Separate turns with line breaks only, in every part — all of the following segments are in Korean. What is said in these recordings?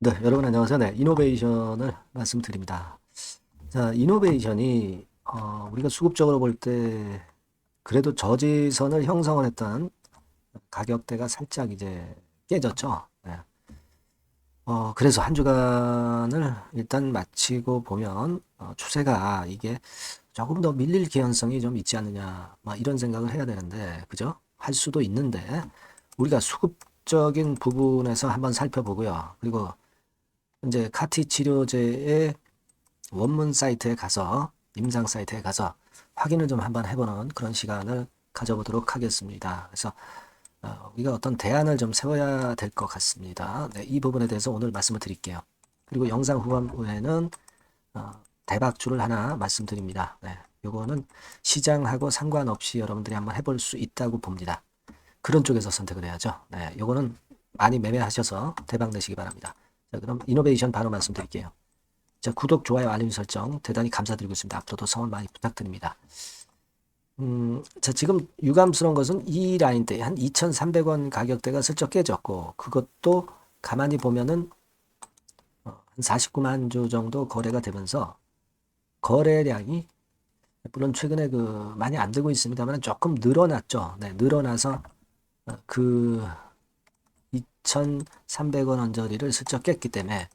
네, 여러분 안녕하세요. 네, 이노베이션을 말씀드립니다. 자, 이노베이션이 우리가 수급적으로 볼 때 그래도 저지선을 형성을 했던 가격대가 살짝 이제 깨졌죠. 네. 그래서 한 주간을 일단 마치고 보면 추세가 이게 조금 더 밀릴 개연성이 좀 있지 않느냐, 막 이런 생각을 해야 되는데, 그죠? 할 수도 있는데 우리가 수급적인 부분에서 한번 살펴보고요. 그리고 이제 카티 치료제의 원문 사이트에 가서 임상 사이트에 가서 확인을 좀 한번 해보는 그런 시간을 가져보도록 하겠습니다. 그래서 우리가 어떤 대안을 좀 세워야 될 것 같습니다. 네, 이 부분에 대해서 오늘 말씀을 드릴게요. 그리고 영상 후반부에는 어, 대박주를 하나 말씀드립니다. 네, 요거는 시장하고 상관없이 여러분들이 한번 해볼 수 있다고 봅니다. 그런 쪽에서 선택을 해야죠. 네, 요거는 많이 매매하셔서 대박 내시기 바랍니다. 자, 그럼 이노베이션 바로 말씀드릴게요. 자, 구독, 좋아요, 알림 설정 대단히 감사드리고 있습니다. 앞으로도 성원 많이 부탁드립니다. 자, 지금 유감스러운 것은 이 라인대 한 2,300원 가격대가 슬쩍 깨졌고, 그것도 가만히 보면은 한 49만 주 정도 거래가 되면서 거래량이 물론 최근에 많이 안 되고 있습니다만 조금 늘어났죠. 네, 늘어나서 그 2,300원 언저리를 슬쩍 깼기 때문에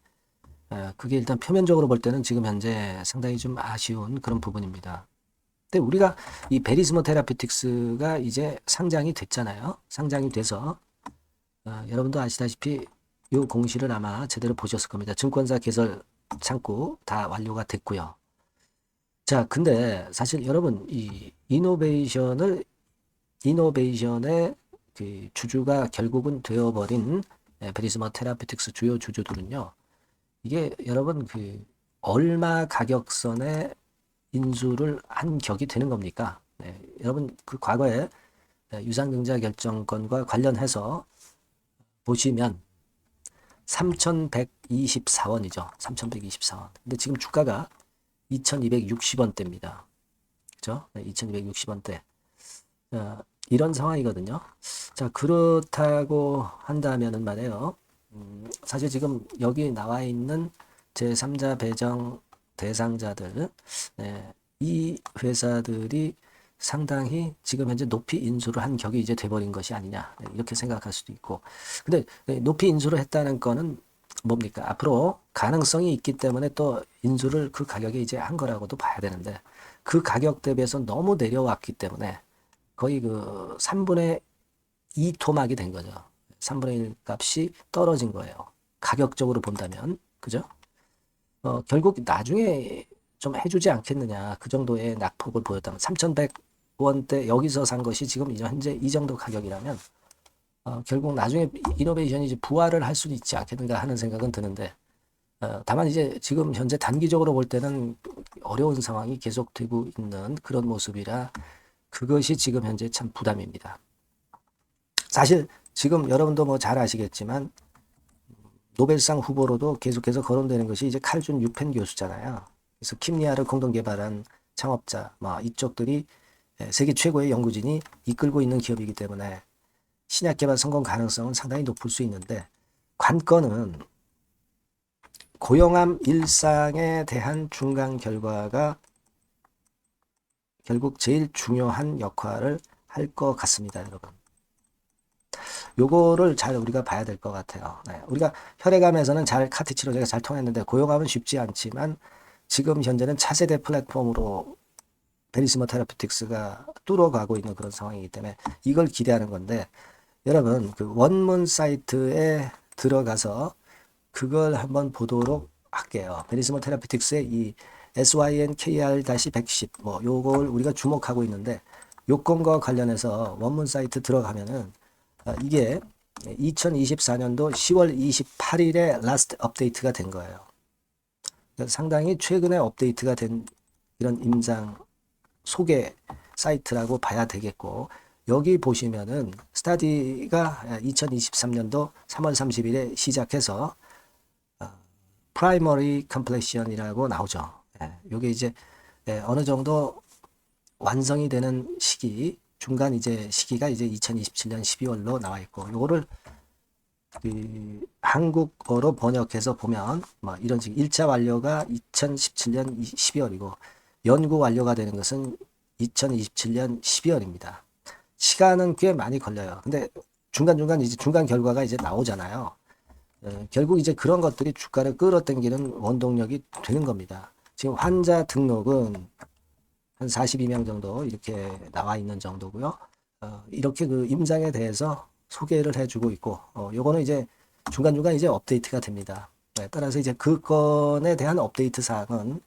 그게 일단 표면적으로 볼 때는 지금 현재 상당히 좀 아쉬운 그런 부분입니다. 근데 우리가 이 베리스모 테라피틱스가 이제 상장이 됐잖아요. 상장이 돼서 여러분도 아시다시피 이 공시를 아마 제대로 보셨을 겁니다. 증권사 개설 창구 다 완료가 됐고요. 자, 근데 사실 여러분 이 이노베이션의 그 주주가 결국은 되어버린 베리스모 테라피틱스 주요 주주들은요. 이게 여러분 얼마 가격선에 인수를 한 격이 되는 겁니까? 네, 여러분 그 과거에 유상증자 결정권과 관련해서 보시면 3,124원이죠. 3,124원. 근데 지금 주가가 2,260원대입니다. 그죠? 네, 2,260원대. 이런 상황이거든요. 자, 그렇다고 한다면은 말이에요. 사실 지금 여기 나와 있는 제3자 배정 대상자들, 네, 이 회사들이 상당히 지금 현재 높이 인수를 한 격이 이제 돼버린 것이 아니냐, 네, 이렇게 생각할 수도 있고. 근데 높이 인수를 했다는 거는 뭡니까? 앞으로 가능성이 있기 때문에 또 인수를 그 가격에 이제 한 거라고도 봐야 되는데 그 가격 대비해서 너무 내려왔기 때문에 거의 3분의 2 토막이 된 거죠. 3분의 1 값이 떨어진 거예요. 가격적으로 본다면. 그죠? 결국 나중에 좀 해주지 않겠느냐. 그 정도의 낙폭을 보였다면 3,100원대 여기서 산 것이 지금 이제 현재 이 정도 가격이라면 결국 나중에 이노베이션이 이제 부활을 할 수도 있지 않겠는가 하는 생각은 드는데 다만 이제 지금 현재 단기적으로 볼 때는 어려운 상황이 계속되고 있는 그런 모습이라 그것이 지금 현재 참 부담입니다. 사실 지금 여러분도 뭐 잘 아시겠지만 노벨상 후보로도 계속해서 거론되는 것이 이제 칼준 유펜 교수잖아요. 그래서 킴리아를 공동 개발한 창업자, 뭐 이쪽들이 세계 최고의 연구진이 이끌고 있는 기업이기 때문에 신약 개발 성공 가능성은 상당히 높을 수 있는데 관건은 고용암 일상에 대한 중간 결과가 결국 제일 중요한 역할을 할 것 같습니다, 여러분. 요거를 잘 우리가 봐야 될 것 같아요. 네. 우리가 혈액암에서는 잘 카티 치료제가 잘 통했는데 고용암은 쉽지 않지만 지금 현재는 차세대 플랫폼으로 베리스모 테라피틱스가 뚫어가고 있는 그런 상황이기 때문에 이걸 기대하는 건데 여러분 그 원문 사이트에 들어가서 그걸 한번 보도록 할게요. 베리스모 테라피틱스의 이 SYNKR-110 뭐 요걸 우리가 주목하고 있는데 요건과 관련해서 원문 사이트 들어가면은 이게 2024년도 10월 28일에 라스트 업데이트가 된 거예요. 상당히 최근에 업데이트가 된 이런 임상 소개 사이트라고 봐야 되겠고 여기 보시면은 스타디가 2023년도 3월 30일에 시작해서 프라이머리 컴플레션이라고 나오죠. 이게 이제 어느 정도 완성이 되는 시기 중간 이제 시기가 이제 2027년 12월로 나와 있고 요거를 한국어로 번역해서 보면 뭐 이런 식 1차 완료가 2017년 12월이고 연구 완료가 되는 것은 2027년 12월입니다. 시간은 꽤 많이 걸려요. 근데 중간중간 이제 중간 결과가 이제 나오잖아요. 결국 이제 그런 것들이 주가를 끌어당기는 원동력이 되는 겁니다. 지금 환자 등록은 한 42명 정도 이렇게 나와 있는 정도고요. 이렇게 그 임상에 대해서 소개를 해주고 있고, 요거는 이제 중간중간 이제 업데이트가 됩니다. 네, 따라서 이제 그 건에 대한 업데이트 사항은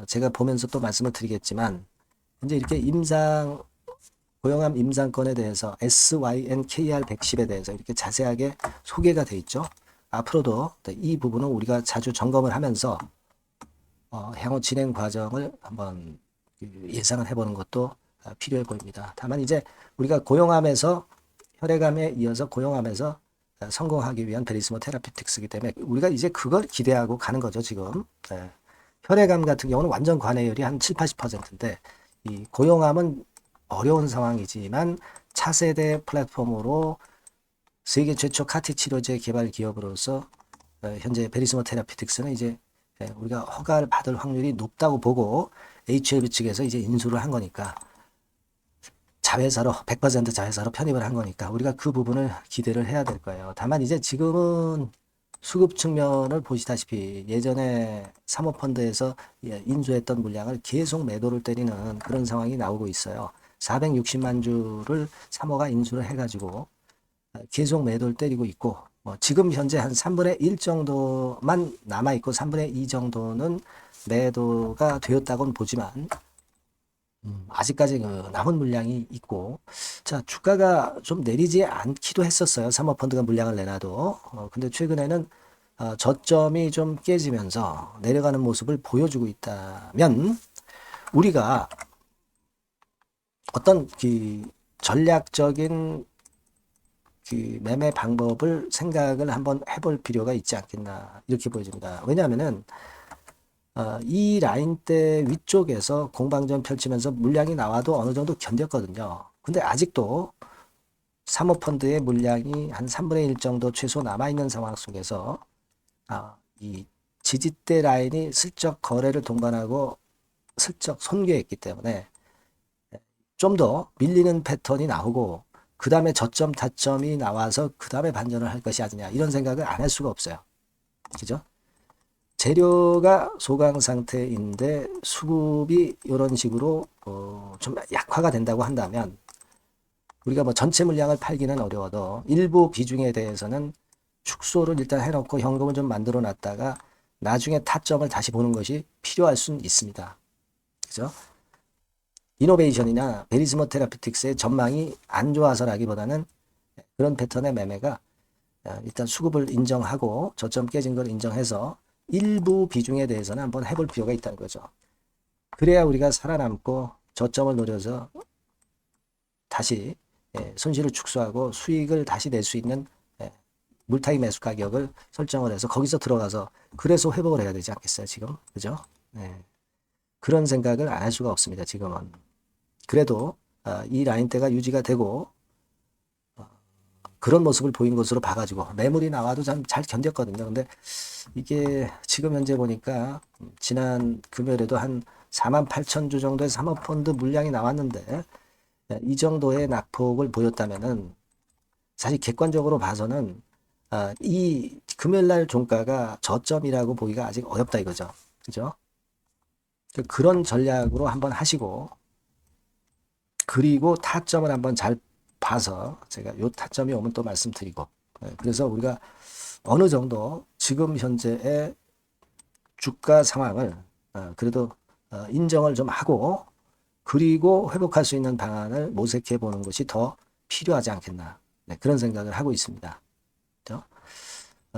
제가 보면서 또 말씀을 드리겠지만, 이제 이렇게 고용암 임상건에 대해서 SYNKR 110에 대해서 이렇게 자세하게 소개가 돼 있죠. 앞으로도 이 부분은 우리가 자주 점검을 하면서 향후 진행 과정을 한번 예상을 해보는 것도 필요해 보입니다. 다만 이제 우리가 고용암에서 혈액암에 이어서 고용암에서 성공하기 위한 베리스모 테라피틱스이기 때문에 우리가 이제 그걸 기대하고 가는 거죠, 지금. 네. 혈액암 같은 경우는 완전 관해율이 한 7, 80%인데 이 고용암은 어려운 상황이지만 차세대 플랫폼으로 세계 최초 카티 치료제 개발 기업으로서 현재 베리스모 테라피틱스는 이제 우리가 허가를 받을 확률이 높다고 보고 HLB 측에서 이제 인수를 한 거니까 자회사로 100% 자회사로 편입을 한 거니까 우리가 그 부분을 기대를 해야 될 거예요. 다만 이제 지금은 수급 측면을 보시다시피 예전에 사모펀드에서 인수했던 물량을 계속 매도를 때리는 그런 상황이 나오고 있어요. 460만 주를 사모가 인수를 해가지고 계속 매도를 때리고 있고 지금 현재 한 3분의 1 정도만 남아있고 3분의 2 정도는 매도가 되었다고는 보지만 아직까지 그 남은 물량이 있고 자 주가가 좀 내리지 않기도 했었어요. 사모펀드가 물량을 내놔도 근데 최근에는 저점이 좀 깨지면서 내려가는 모습을 보여주고 있다면 우리가 어떤 그 전략적인 그 매매 방법을 생각을 한번 해볼 필요가 있지 않겠나 이렇게 보여집니다. 왜냐하면은 이 라인대 위쪽에서 공방전 펼치면서 물량이 나와도 어느 정도 견뎠거든요. 근데 아직도 사모펀드의 물량이 한 3분의 1 정도 최소 남아있는 상황 속에서 이 지지대 라인이 슬쩍 거래를 동반하고 슬쩍 손괴했기 때문에 좀 더 밀리는 패턴이 나오고 그 다음에 저점 타점이 나와서 그 다음에 반전을 할 것이 아니냐 이런 생각을 안 할 수가 없어요. 그죠? 재료가 소강 상태인데 수급이 이런 식으로 좀 약화가 된다고 한다면 우리가 뭐 전체 물량을 팔기는 어려워도 일부 비중에 대해서는 축소를 일단 해놓고 현금을 좀 만들어 놨다가 나중에 타점을 다시 보는 것이 필요할 수는 있습니다. 그죠? 이노베이션이나 베리스모 테라피틱스의 전망이 안 좋아서라기보다는 그런 패턴의 매매가 일단 수급을 인정하고 저점 깨진 걸 인정해서 일부 비중에 대해서는 한번 해볼 필요가 있다는 거죠. 그래야 우리가 살아남고 저점을 노려서 다시 손실을 축소하고 수익을 다시 낼 수 있는 물타기 매수 가격을 설정을 해서 거기서 들어가서 그래서 회복을 해야 되지 않겠어요, 지금? 그죠? 네. 그런 생각을 안 할 수가 없습니다, 지금은. 그래도 이 라인대가 유지가 되고 그런 모습을 보인 것으로 봐가지고 매물이 나와도 잘 견뎠거든요. 근데 이게 지금 현재 보니까 지난 금요일에도 한 48,000주 정도의 사모펀드 물량이 나왔는데 이 정도의 낙폭을 보였다면은 사실 객관적으로 봐서는 이 금요일날 종가가 저점이라고 보기가 아직 어렵다 이거죠. 그죠? 그런 전략으로 한번 하시고 그리고 타점을 한번 잘 봐서 제가 요 타점이 오면 또 말씀드리고 그래서 우리가 어느 정도 지금 현재의 주가 상황을 그래도 인정을 좀 하고 그리고 회복할 수 있는 방안을 모색해 보는 것이 더 필요하지 않겠나 그런 생각을 하고 있습니다. 그렇죠?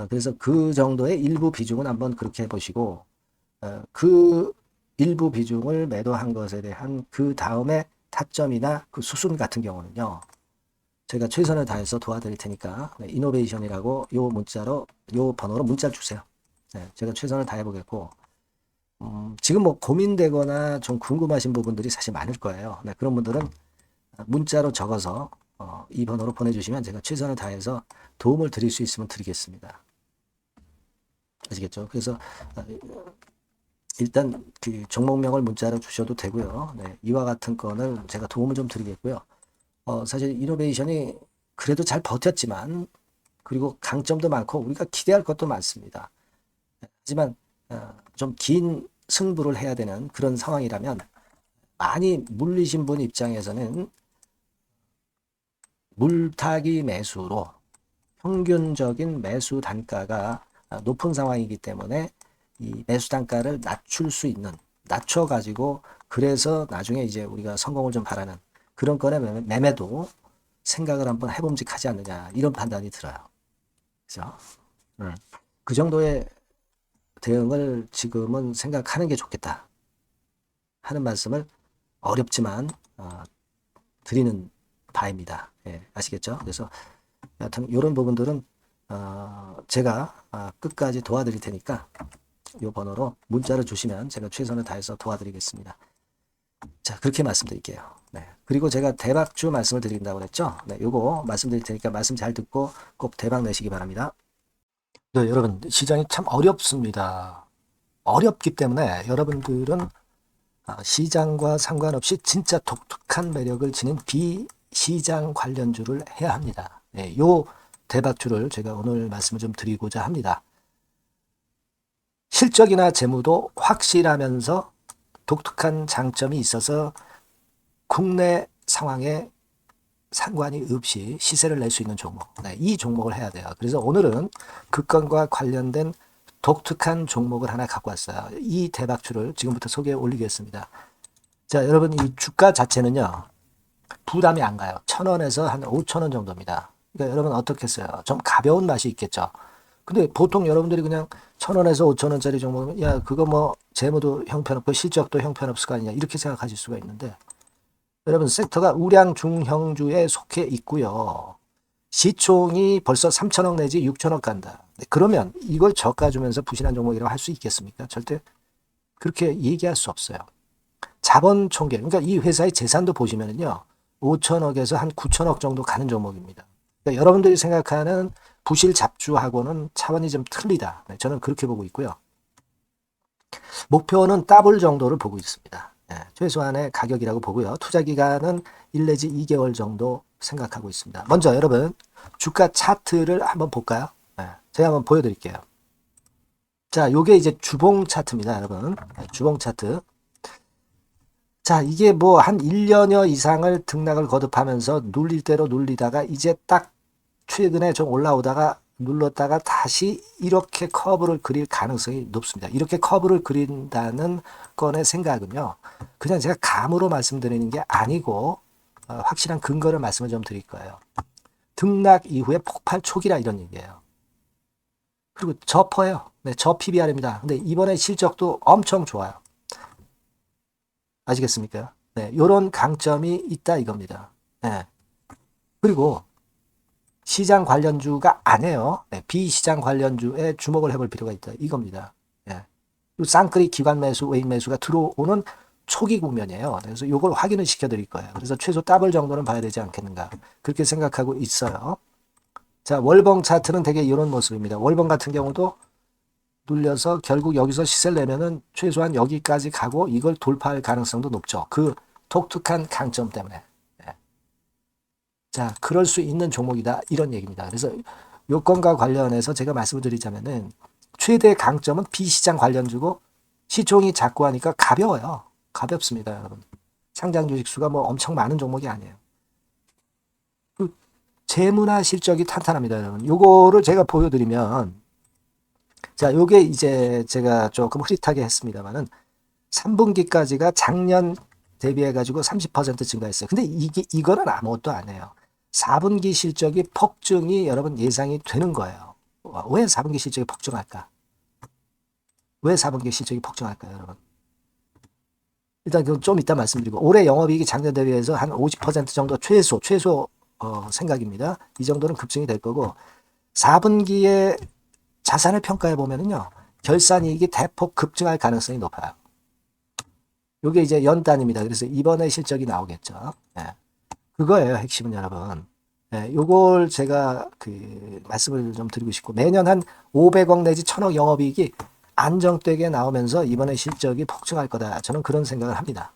그래서 그 정도의 일부 비중은 한번 그렇게 해보시고 그 일부 비중을 매도한 것에 대한 그 다음에 타점이나 그 수순 같은 경우는요. 제가 최선을 다해서 도와드릴 테니까 이노베이션이라고 요 문자로 요 번호로 문자를 주세요. 제가 최선을 다해 보겠고 지금 뭐 고민되거나 좀 궁금하신 부분들이 사실 많을 거예요. 그런 분들은 문자로 적어서 이 번호로 보내주시면 제가 최선을 다해서 도움을 드릴 수 있으면 드리겠습니다. 아시겠죠? 그래서 일단 그 종목명을 문자로 주셔도 되고요. 네, 이와 같은 건을 제가 도움을 좀 드리겠고요. 사실 이노베이션이 그래도 잘 버텼지만 그리고 강점도 많고 우리가 기대할 것도 많습니다. 하지만 좀 긴 승부를 해야 되는 그런 상황이라면 많이 물리신 분 입장에서는 물타기 매수로 평균적인 매수 단가가 높은 상황이기 때문에 이 매수 단가를 낮출 수 있는, 낮춰가지고 그래서 나중에 이제 우리가 성공을 좀 바라는 그런 건의 매매도 생각을 한번 해봄직하지 않느냐 이런 판단이 들어요. 그죠? 그 정도의 대응을 지금은 생각하는 게 좋겠다 하는 말씀을 어렵지만 드리는 바입니다. 예, 아시겠죠? 그래서 여하튼 이런 부분들은 제가 끝까지 도와드릴 테니까 이 번호로 문자를 주시면 제가 최선을 다해서 도와드리겠습니다. 자, 그렇게 말씀드릴게요. 네. 그리고 제가 대박주 말씀을 드린다고 그랬죠? 네, 요거 말씀드릴 테니까 말씀 잘 듣고 꼭 대박 내시기 바랍니다. 네, 여러분, 시장이 참 어렵습니다. 어렵기 때문에 여러분들은 시장과 상관없이 진짜 독특한 매력을 지닌 비시장 관련주를 해야 합니다. 네, 요 대박주를 제가 오늘 말씀을 좀 드리고자 합니다. 실적이나 재무도 확실하면서 독특한 장점이 있어서 국내 상황에 상관이 없이 시세를 낼 수 있는 종목. 네, 이 종목을 해야 돼요. 그래서 오늘은 그 건과 관련된 독특한 종목을 하나 갖고 왔어요. 이 대박주를 지금부터 소개해 올리겠습니다. 자, 여러분 이 주가 자체는요. 부담이 안 가요. 1,000원에서 한 5,000원 정도입니다. 그러니까 여러분 어떻겠어요? 좀 가벼운 맛이 있겠죠. 근데 보통 여러분들이 그냥 1,000원에서 5,000원짜리 종목은 야 그거 뭐 재무도 형편없고 실적도 형편없을 거 아니냐 이렇게 생각하실 수가 있는데 여러분 섹터가 우량 중형주에 속해 있고요. 시총이 벌써 3천억 내지 6천억 간다. 그러면 이걸 저가 주면서 부실한 종목이라고 할 수 있겠습니까? 절대 그렇게 얘기할 수 없어요. 자본 총계, 그러니까 이 회사의 재산도 보시면은요. 5천억에서 한 9천억 정도 가는 종목입니다. 그러니까 여러분들이 생각하는 부실 잡주하고는 차원이 좀 틀리다. 네, 저는 그렇게 보고 있고요. 목표는 더블 정도를 보고 있습니다. 네, 최소한의 가격이라고 보고요. 투자 기간은 1 내지 2개월 정도 생각하고 있습니다. 먼저 여러분 주가 차트를 한번 볼까요? 네, 제가 한번 보여드릴게요. 자, 요게 이제 주봉 차트입니다, 여러분. 네, 주봉 차트. 자, 이게 뭐 한 1년여 이상을 등락을 거듭하면서 눌릴 대로 눌리다가 이제 딱 최근에 좀 올라오다가 눌렀다가 다시 이렇게 커브를 그릴 가능성이 높습니다. 이렇게 커브를 그린다는 건의 생각은요. 그냥 제가 감으로 말씀드리는 게 아니고 확실한 근거를 말씀을 좀 드릴 거예요. 등락 이후에 폭발 초기라 이런 얘기예요. 그리고 저퍼예요. 네, 저 PBR입니다. 근데 이번에 실적도 엄청 좋아요. 아시겠습니까? 네, 요런 강점이 있다 이겁니다. 네. 그리고 시장 관련주가 아니에요. 네, 비시장 관련주에 주목을 해볼 필요가 있다 이겁니다. 네. 쌍끌이 기관 매수, 외인 매수가 들어오는 초기 국면이에요. 그래서 이걸 확인을 시켜드릴 거예요. 그래서 최소 더블 정도는 봐야 되지 않겠는가 그렇게 생각하고 있어요. 자, 월봉 차트는 되게 이런 모습입니다. 월봉 같은 경우도 눌려서 결국 여기서 시세를 내면은 최소한 여기까지 가고 이걸 돌파할 가능성도 높죠. 그 독특한 강점 때문에. 네. 자, 그럴 수 있는 종목이다. 이런 얘기입니다. 그래서 요건과 관련해서 제가 말씀을 드리자면은 최대 강점은 비시장 관련주고 시총이 작고 하니까 가벼워요. 가볍습니다, 여러분. 상장 주식 수가 뭐 엄청 많은 종목이 아니에요. 그 재무나 실적이 탄탄합니다, 여러분. 요거를 제가 보여드리면 자, 요게 이제 제가 조금 흐릿하게 했습니다만은 3분기까지가 작년 대비해가지고 30% 증가했어요. 근데 이거는 아무것도 아니에요. 4분기 실적이 폭증이 여러분 예상이 되는 거예요. 왜 4분기 실적이 폭증할까? 왜 4분기 실적이 폭증할까요, 여러분? 일단 그건 좀 이따 말씀드리고 올해 영업이익이 작년 대비해서 한 50% 정도 최소 생각입니다. 이 정도는 급증이 될 거고 4분기에 자산을 평가해 보면은요. 결산이익이 대폭 급증할 가능성이 높아요. 이게 이제 연단입니다. 그래서 이번에 실적이 나오겠죠. 네. 그거예요. 핵심은 여러분. 예, 요걸 제가 말씀을 좀 드리고 싶고, 매년 한 500억 내지 1000억 영업이익이 안정되게 나오면서 이번에 실적이 폭증할 거다. 저는 그런 생각을 합니다.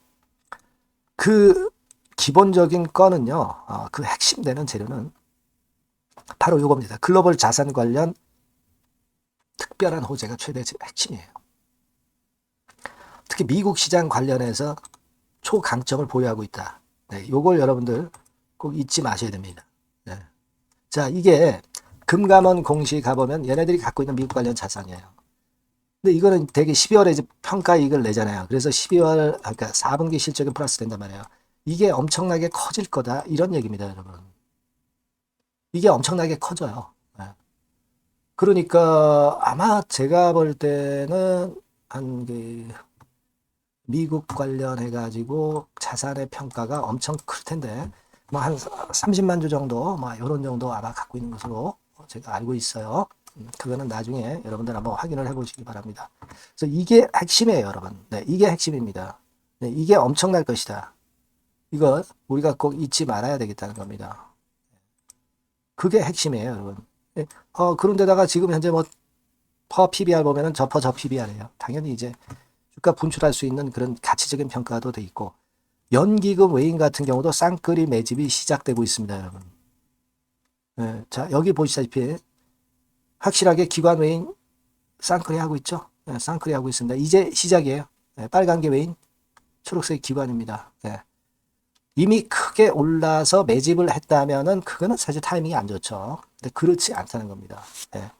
그 기본적인 건은요, 그 핵심되는 재료는 바로 요겁니다. 글로벌 자산 관련 특별한 호재가 최대 핵심이에요. 특히 미국 시장 관련해서 초강점을 보유하고 있다. 네, 요걸 여러분들 꼭 잊지 마셔야 됩니다. 네. 자, 이게 금감원 공시 가보면 얘네들이 갖고 있는 미국 관련 자산이에요. 근데 이거는 되게 12월에 이제 평가이익을 내잖아요. 그래서 12월, 그러니까 4분기 실적이 플러스 된단 말이에요. 이게 엄청나게 커질 거다. 이런 얘기입니다, 여러분. 이게 엄청나게 커져요. 네. 그러니까 아마 제가 볼 때는 한 미국 관련해가지고 자산의 평가가 엄청 클 텐데, 뭐 한 30만 주 정도, 뭐 이런 정도 아마 갖고 있는 것으로 제가 알고 있어요. 그거는 나중에 여러분들 한번 확인을 해보시기 바랍니다. 그래서 이게 핵심이에요, 여러분. 네, 이게 핵심입니다. 네, 이게 엄청날 것이다. 이거 우리가 꼭 잊지 말아야 되겠다는 겁니다. 그게 핵심이에요, 여러분. 네, 그런데다가 지금 현재 뭐 퍼 PBR 보면은 저 PBR이에요. 당연히 이제 주가 분출할 수 있는 그런 가치적인 평가도 돼 있고, 연기금 외인 같은 경우도 쌍끌이 매집이 시작되고 있습니다, 여러분. 네, 자, 여기 보시다시피 확실하게 기관 외인 쌍끌이 하고 있죠. 네, 쌍끌이 하고 있습니다. 이제 시작이에요. 네, 빨간 게 외인, 초록색 기관입니다. 네. 이미 크게 올라서 매집을 했다면은 그거는 사실 타이밍이 안 좋죠. 근데 그렇지 않다는 겁니다. 네.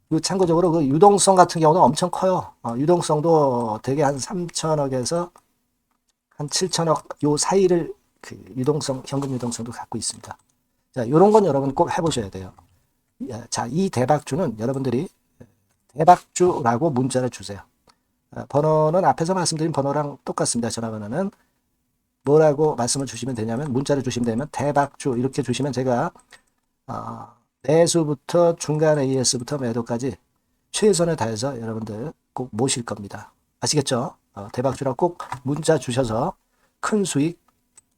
그리고 참고적으로 그 유동성 같은 경우는 엄청 커요. 유동성도 되게 한 3천억에서 한 7천억 요 사이를 유동성, 현금 유동성도 갖고 있습니다. 자, 요런 건 여러분 꼭 해보셔야 돼요. 자, 이 대박주는 여러분들이 대박주라고 문자를 주세요. 번호는 앞에서 말씀드린 번호랑 똑같습니다. 전화번호는 뭐라고 말씀을 주시면 되냐면, 문자를 주시면 되면 대박주 이렇게 주시면 제가 매수부터 중간 AS부터 매도까지 최선을 다해서 여러분들 꼭 모실 겁니다. 아시겠죠? 대박주라고 꼭 문자 주셔서 큰 수익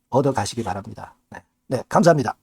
얻어 가시기 바랍니다. 네, 네, 감사합니다.